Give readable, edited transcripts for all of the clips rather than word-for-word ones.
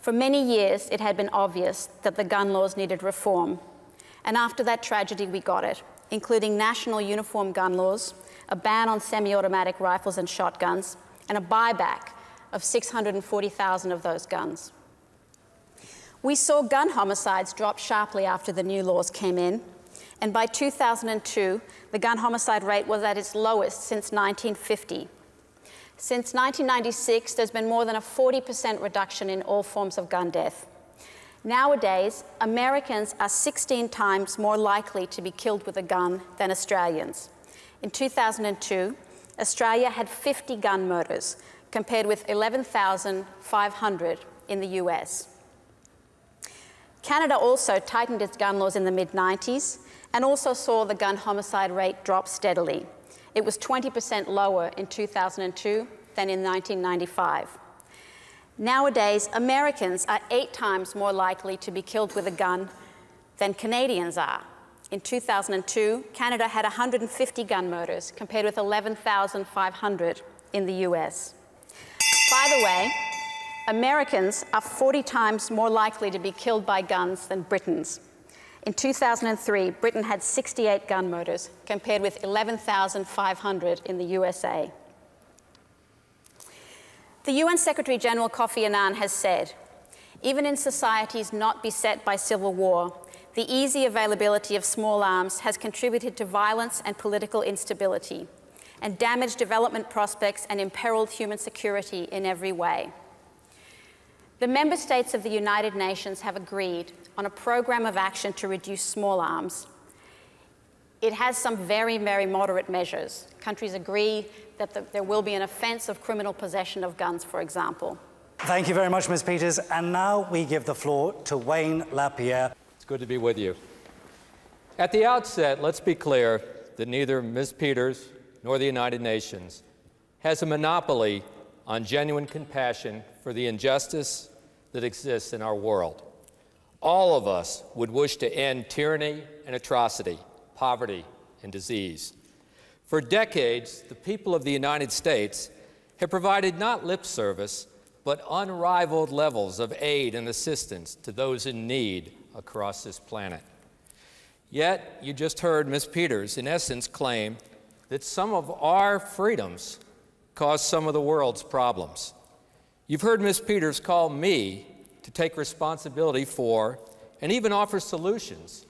For many years, it had been obvious that the gun laws needed reform. And after that tragedy, we got it, including national uniform gun laws, a ban on semi-automatic rifles and shotguns, and a buyback of 640,000 of those guns. We saw gun homicides drop sharply after the new laws came in, and by 2002, the gun homicide rate was at its lowest since 1950. Since 1996, there's been more than a 40% reduction in all forms of gun death. Nowadays, Americans are 16 times more likely to be killed with a gun than Australians. In 2002, Australia had 50 gun murders, compared with 11,500 in the US. Canada also tightened its gun laws in the mid-90s and also saw the gun homicide rate drop steadily. It was 20% lower in 2002 than in 1995. Nowadays, Americans are 8 times more likely to be killed with a gun than Canadians are. In 2002, Canada had 150 gun murders, compared with 11,500 in the US. By the way, Americans are 40 times more likely to be killed by guns than Britons. In 2003, Britain had 68 gun murders, compared with 11,500 in the USA. The UN Secretary General Kofi Annan has said, even in societies not beset by civil war, the easy availability of small arms has contributed to violence and political instability, and damaged development prospects and imperiled human security in every way. The member states of the United Nations have agreed on a program of action to reduce small arms. It has some very, very moderate measures. Countries agree that there will be an offence of criminal possession of guns, for example. Thank you very much, Ms. Peters. And now we give the floor to Wayne LaPierre. It's good to be with you. At the outset, let's be clear that neither Ms. Peters nor the United Nations has a monopoly on genuine compassion for the injustice that exists in our world. All of us would wish to end tyranny and atrocity, poverty and disease. For decades, the people of the United States have provided not lip service, but unrivaled levels of aid and assistance to those in need across this planet. Yet, you just heard Ms. Peters, in essence, claim that some of our freedoms cause some of the world's problems. You've heard Ms. Peters call me to take responsibility for and even offer solutions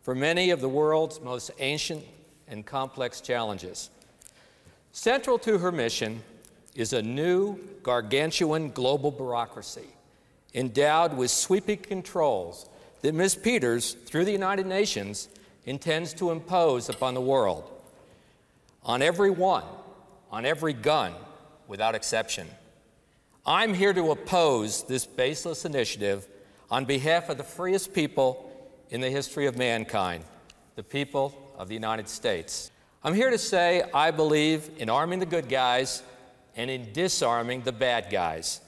for many of the world's most ancient and complex challenges. Central to her mission is a new, gargantuan global bureaucracy endowed with sweeping controls that Ms. Peters, through the United Nations, intends to impose upon the world, on everyone, on every gun, without exception. I'm here to oppose this baseless initiative on behalf of the freest people in the history of mankind, the people of the United States. I'm here to say I believe in arming the good guys and in disarming the bad guys.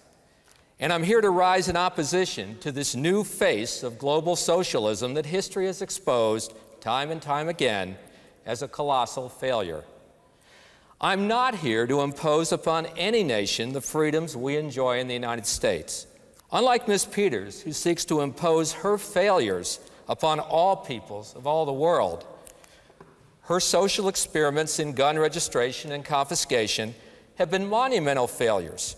And I'm here to rise in opposition to this new face of global socialism that history has exposed time and time again as a colossal failure. I'm not here to impose upon any nation the freedoms we enjoy in the United States. Unlike Ms. Peters, who seeks to impose her failures upon all peoples of all the world, her social experiments in gun registration and confiscation have been monumental failures.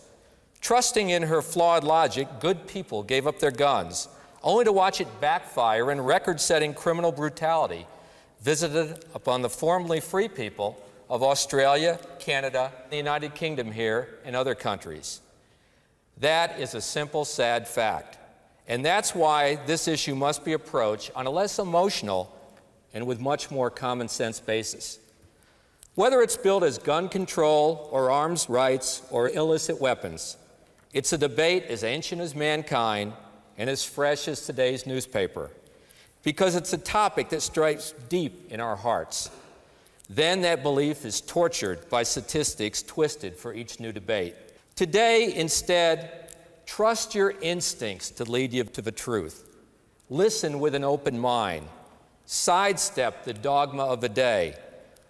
Trusting in her flawed logic, good people gave up their guns, only to watch it backfire in record-setting criminal brutality visited upon the formerly free people of Australia, Canada, the United Kingdom here, and other countries. That is a simple, sad fact. And that's why this issue must be approached on a less emotional and with much more common sense basis. Whether it's billed as gun control or arms rights or illicit weapons, it's a debate as ancient as mankind and as fresh as today's newspaper, because it's a topic that strikes deep in our hearts. Then that belief is tortured by statistics twisted for each new debate. Today, instead, trust your instincts to lead you to the truth. Listen with an open mind. Sidestep the dogma of the day.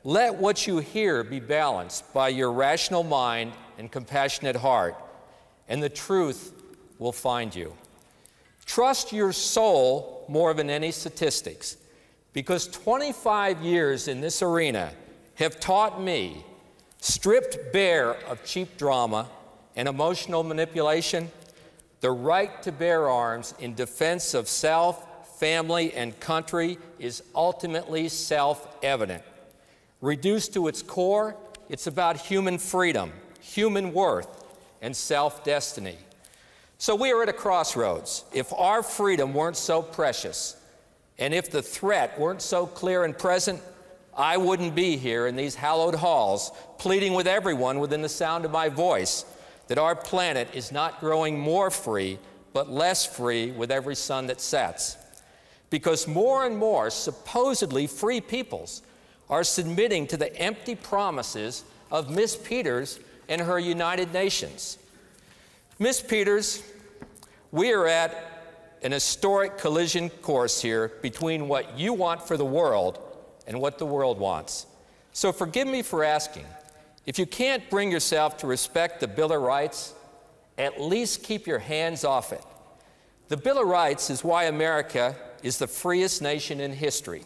Let what you hear be balanced by your rational mind and compassionate heart, and the truth will find you. Trust your soul more than any statistics, because 25 years in this arena have taught me, stripped bare of cheap drama and emotional manipulation, the right to bear arms in defense of self, family, and country is ultimately self-evident. Reduced to its core, it's about human freedom, human worth, and self-destiny. So we are at a crossroads. If our freedom weren't so precious, and if the threat weren't so clear and present, I wouldn't be here in these hallowed halls pleading with everyone within the sound of my voice that our planet is not growing more free, but less free with every sun that sets. Because more and more supposedly free peoples are submitting to the empty promises of Miss Peters and her United Nations. Miss Peters, we are at an historic collision course here between what you want for the world and what the world wants. So forgive me for asking, if you can't bring yourself to respect the Bill of Rights, at least keep your hands off it. The Bill of Rights is why America is the freest nation in history.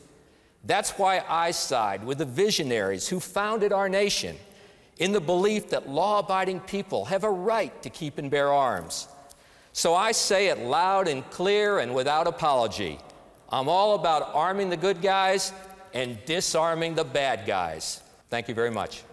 That's why I side with the visionaries who founded our nation in the belief that law-abiding people have a right to keep and bear arms. So I say it loud and clear and without apology. I'm all about arming the good guys and disarming the bad guys. Thank you very much.